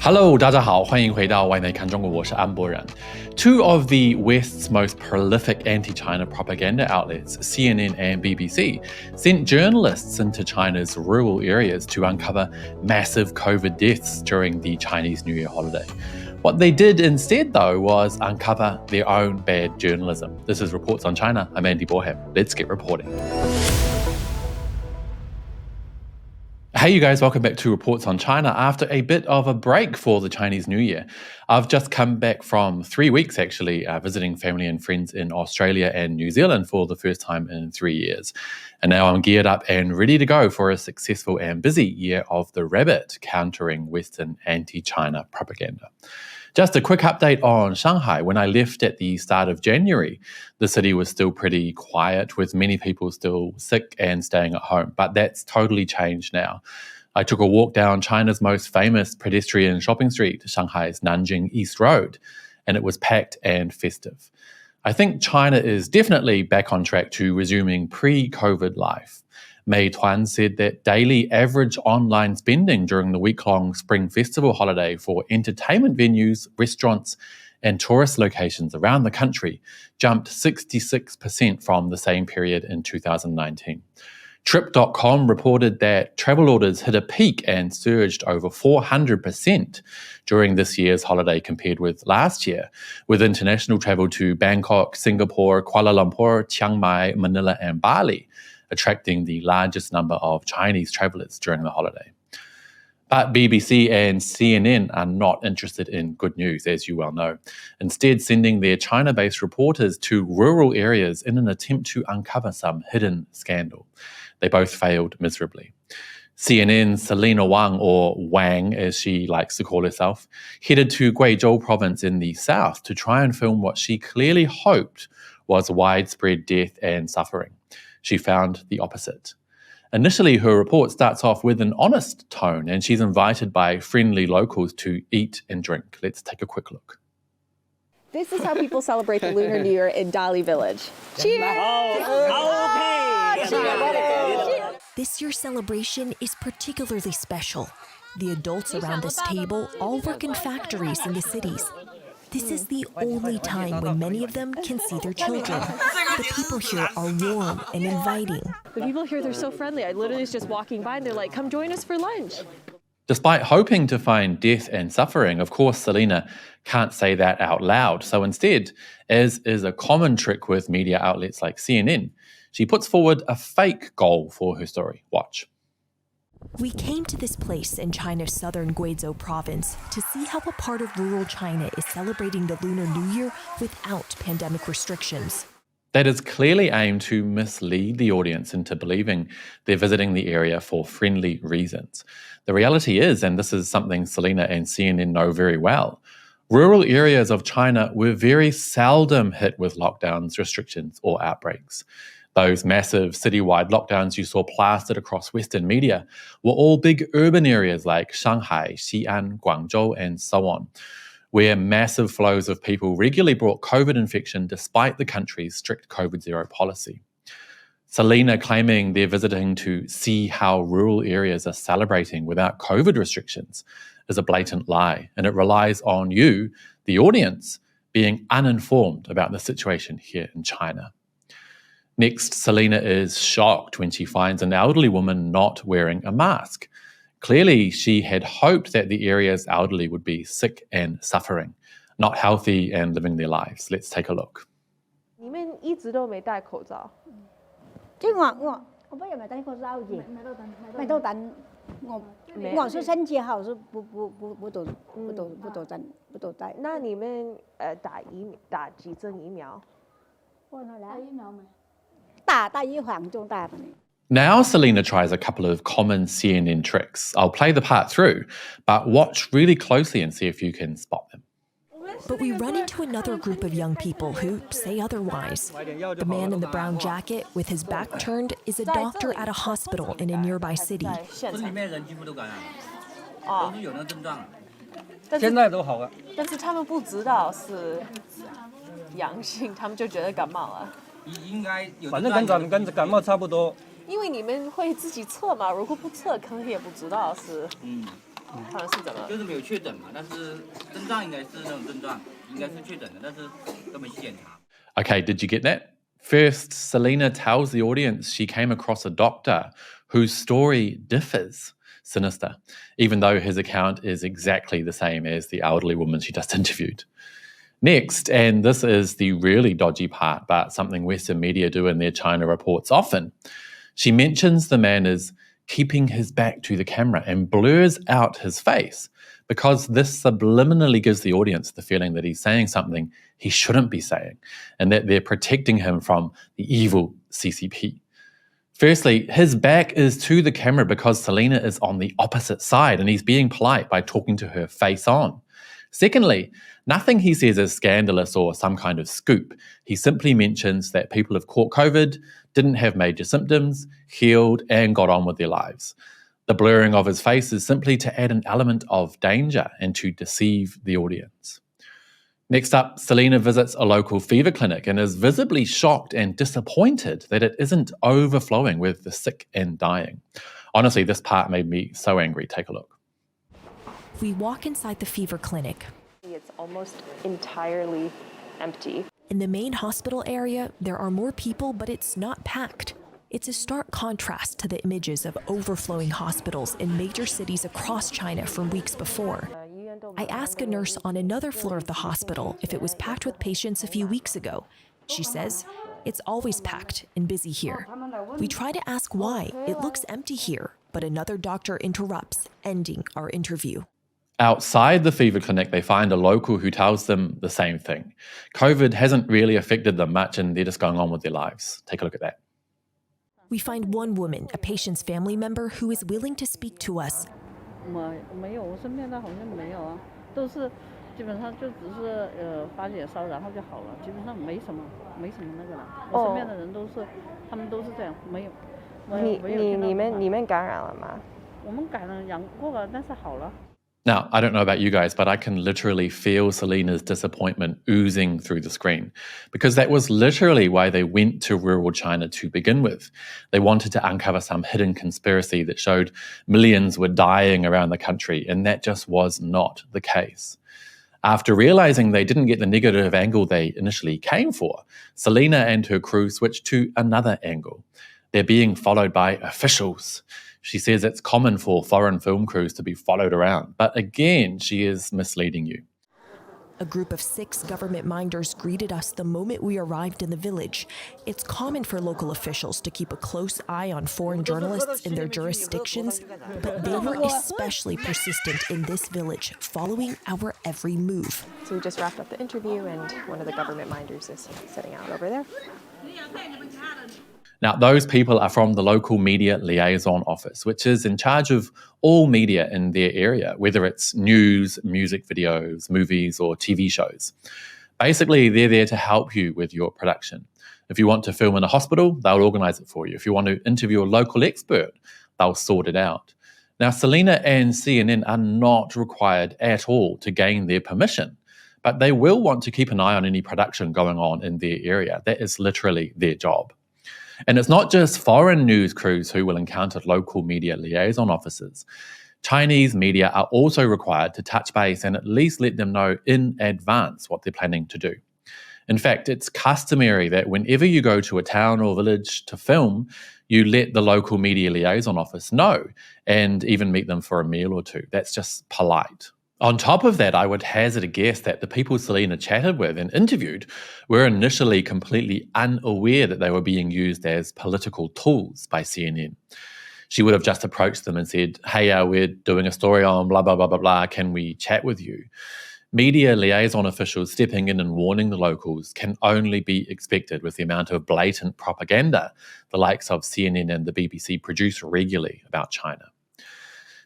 Hello, 大家好，欢迎回到外媒看中国，我是安博人。Two of the West's most prolific anti-China propaganda outlets, CNN and BBC, sent journalists into China's rural areas to uncover massive COVID deaths during the Chinese New Year holiday. What they did instead, though, was uncover their own bad journalism. This is Reports on China. I'm Andy Boreham. Let's get reporting. Hey you guys, welcome back to Reports on China after a bit of a break for the Chinese New Year. I've just come back from 3 weeks actually, visiting family and friends in Australia and New Zealand for the first time in 3 years. And now I'm geared up and ready to go for a successful and busy year of the rabbit, countering Western anti-China propaganda. Just a quick update on Shanghai. When I left at the start of January, the city was still pretty quiet, with many people still sick and staying at home. But that's totally changed now. I took a walk down China's most famous pedestrian shopping street, Shanghai's Nanjing East Road, and it was packed and festive. I think China is definitely back on track to resuming pre-COVID life. Mei Tuan said that daily average online spending during the week-long Spring Festival holiday for entertainment venues, restaurants, and tourist locations around the country jumped 66% from the same period in 2019. Trip.com reported that travel orders hit a peak and surged over 400% during this year's holiday compared with last year, with international travel to Bangkok, Singapore, Kuala Lumpur, Chiang Mai, Manila, and Bali attracting the largest number of Chinese travellers during the holiday. But BBC and CNN are not interested in good news, as you well know, instead sending their China-based reporters to rural areas in an attempt to uncover some hidden scandal. They both failed miserably. CNN's Selina Wang, or Wang as she likes to call herself, headed to Guizhou province in the south to try and film what she clearly hoped was widespread death and suffering. She found the opposite. Initially, her report starts off with an honest tone, and she's invited by friendly locals to eat and drink. Let's take a quick look. This is how people celebrate the Lunar New Year in Dali Village. Cheers! This year's celebration is particularly special. The adults around this table all work in factories in the cities. This is the only time when many of them can see their children. The people here are warm and inviting. The people here, they're so friendly. I literally was just walking by and they're like, come join us for lunch. Despite hoping to find death and suffering, of course, Selina can't say that out loud. So instead, as is a common trick with media outlets like CNN, she puts forward a fake goal for her story. Watch. We came to this place in China's southern Guizhou province to see how a part of rural China is celebrating the Lunar New Year without pandemic restrictions. That is clearly aimed to mislead the audience into believing they're visiting the area for friendly reasons. The reality is, and this is something Selina and CNN know very well, rural areas of China were very seldom hit with lockdowns, restrictions, or outbreaks. Those massive citywide lockdowns you saw plastered across Western media were all big urban areas like Shanghai, Xi'an, Guangzhou, and so on, where massive flows of people regularly brought COVID infection despite the country's strict COVID-0 policy. Selina claiming they're visiting to see how rural areas are celebrating without COVID restrictions is a blatant lie, and it relies on you, the audience, being uninformed about the situation here in China. Next, Selina is shocked when she finds an elderly woman not wearing a mask. Clearly, she had hoped that the area's elderly would be sick and suffering, not healthy and living their lives. Let's take a look. 你们一直都没戴口罩。我也没戴口罩的，没都戴，我是身体好，是不都戴。那你们打几针疫苗？我那来疫苗没？打预防针打的。Now Selina tries a couple of common CNN tricks. I'll play the part through, but watch really closely and see if you can spot them. But we run into another group of young people who say otherwise. The man in the brown jacket with his back turned is a doctor at a hospital in a nearby city. 现在都好了。但是他们不知道是阳性，他们就觉得感冒了。应该反正跟感冒差不多。因为你们会自己测嘛，如果不测，可能也不知道是。好像是怎么？就是没有确诊嘛，但是症状应该是那种症状，应该是确诊的，但是都没去检查。Okay, did you get that? First, Selina tells the audience she came across a doctor whose story differs. Sinister, even though his account is exactly the same as the elderly woman she just interviewed. Next, and this is the really dodgy part, but something Western media do in their China reports often, she mentions the man is keeping his back to the camera and blurs out his face because this subliminally gives the audience the feeling that he's saying something he shouldn't be saying and that they're protecting him from the evil CCP. Firstly, his back is to the camera because Selina is on the opposite side and he's being polite by talking to her face on. Secondly, nothing he says is scandalous or some kind of scoop. He simply mentions that people have caught COVID, didn't have major symptoms, healed, and got on with their lives. The blurring of his face is simply to add an element of danger and to deceive the audience. Next up, Selina visits a local fever clinic and is visibly shocked and disappointed that it isn't overflowing with the sick and dying. Honestly, this part made me so angry. Take a look. We walk inside the fever clinic. It's almost entirely empty. In the main hospital area, there are more people, but it's not packed. It's a stark contrast to the images of overflowing hospitals in major cities across China from weeks before. I ask a nurse on another floor of the hospital if it was packed with patients a few weeks ago. She says, it's always packed and busy here. We try to ask why. It looks empty here, but another doctor interrupts, ending our interview. Outside the fever clinic, they find a local who tells them the same thing. COVID hasn't really affected them much and they're just going on with their lives. Take a look at that. We find one woman, a patient's family member, who is willing to speak to us. 没有，我身边的好像没有啊，都是基本上就只是发点烧，然后就好了，基本上没什么那个了。我身边的人都是，他们都是这样，没有。你们感染了吗？我们感染过了，但是好了。 Now, I don't know about you guys, but I can literally feel Selina's disappointment oozing through the screen because that was literally why they went to rural China to begin with. They wanted to uncover some hidden conspiracy that showed millions were dying around the country, and that just was not the case. After realizing they didn't get the negative angle they initially came for, Selina and her crew switched to another angle. They're being followed by officials. She says it's common for foreign film crews to be followed around, but again, she is misleading you. A group of 6 government minders greeted us the moment we arrived in the village. It's common for local officials to keep a close eye on foreign journalists in their jurisdictions, but they were especially persistent in this village, following our every move. So we just wrapped up the interview and one of the government minders is sitting out over there. Now, those people are from the local media liaison office, which is in charge of all media in their area, whether it's news, music videos, movies, or TV shows. Basically, they're there to help you with your production. If you want to film in a hospital, they'll organize it for you. If you want to interview a local expert, they'll sort it out. Now, Selina and CNN are not required at all to gain their permission, but they will want to keep an eye on any production going on in their area. That is literally their job. And it's not just foreign news crews who will encounter local media liaison officers. Chinese media are also required to touch base and at least let them know in advance what they're planning to do. In fact, it's customary that whenever you go to a town or village to film, you let the local media liaison office know and even meet them for a meal or two. That's just polite. On top of that, I would hazard a guess that the people Selina chatted with and interviewed were initially completely unaware that they were being used as political tools by CNN. She would have just approached them and said, hey, we're doing a story on blah, blah, blah, blah, blah. Can we chat with you? Media liaison officials stepping in and warning the locals can only be expected with the amount of blatant propaganda the likes of CNN and the BBC produce regularly about China.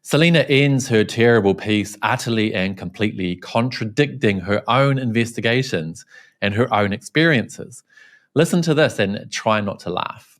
Selina ends her terrible piece utterly and completely contradicting her own investigations and her own experiences. Listen to this and try not to laugh.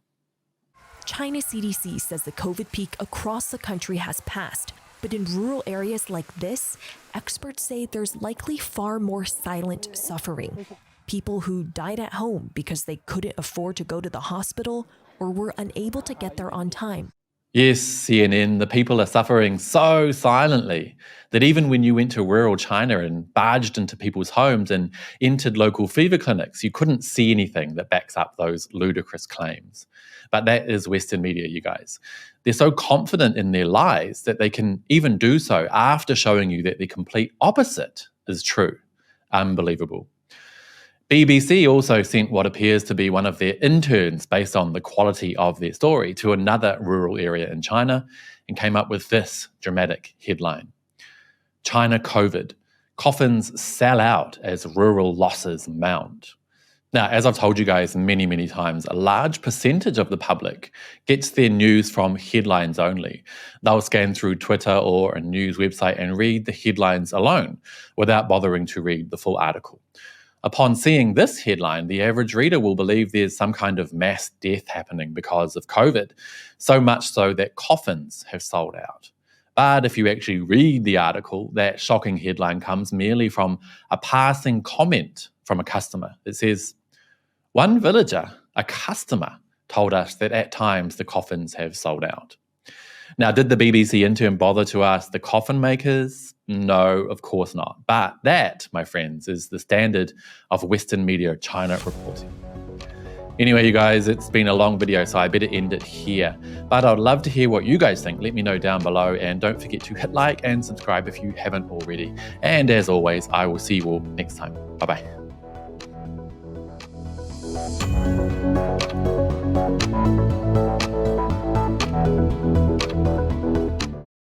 China CDC says the COVID peak across the country has passed, but in rural areas like this, experts say there's likely far more silent suffering. People who died at home because they couldn't afford to go to the hospital or were unable to get there on time. Yes, CNN, the people are suffering so silently that even when you went to rural China and barged into people's homes and entered local fever clinics, you couldn't see anything that backs up those ludicrous claims. But that is Western media, you guys. They're so confident in their lies that they can even do so after showing you that the complete opposite is true. Unbelievable. BBC also sent what appears to be one of their interns based on the quality of their story to another rural area in China and came up with this dramatic headline. China COVID. Coffins sell out as rural losses mount. Now, as I've told you guys many, many times, a large percentage of the public gets their news from headlines only. They'll scan through Twitter or a news website and read the headlines alone without bothering to read the full article. Upon seeing this headline, the average reader will believe there's some kind of mass death happening because of COVID, so much so that coffins have sold out. But if you actually read the article, that shocking headline comes merely from a passing comment from a customer. It says, "One villager, a customer, told us that at times the coffins have sold out." Now, did the BBC intern bother to ask the coffin makers? No, of course not. But that, my friends, is the standard of Western media China reporting. Anyway, you guys, it's been a long video, so I better end it here. But I'd love to hear what you guys think. Let me know down below, and don't forget to hit like and subscribe if you haven't already. And as always, I will see you all next time. Bye-bye.